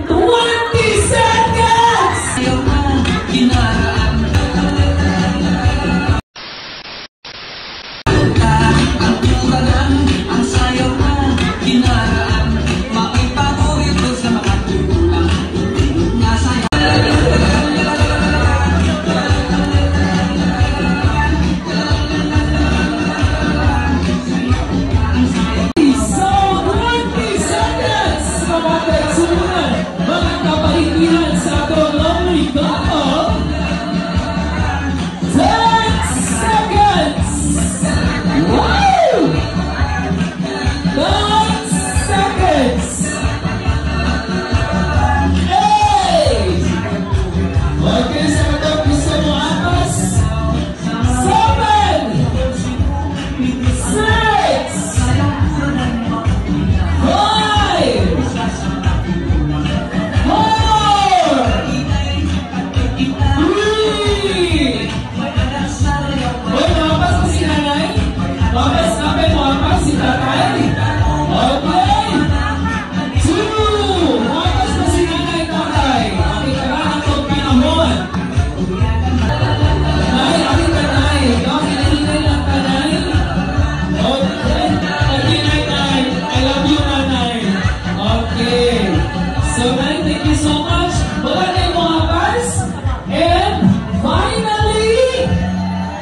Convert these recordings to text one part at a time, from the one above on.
20 seconds! Ang sayaw na kinaraan, makipaborito sa mga tulang, nga sayaw. So, 20 seconds! Kapatid, sumunod, mga kapaligiran sa atong lonely couple. 10 seconds! Wow! 9 seconds! 8! Okay, sa mga gusto mo atas. 7! 6!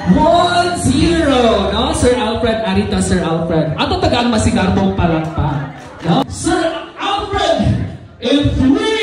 1-0, no? Sir Alfred, arito Sir Alfred. Ato tagaan masigar mong palakpak. No? Sir Alfred, in 3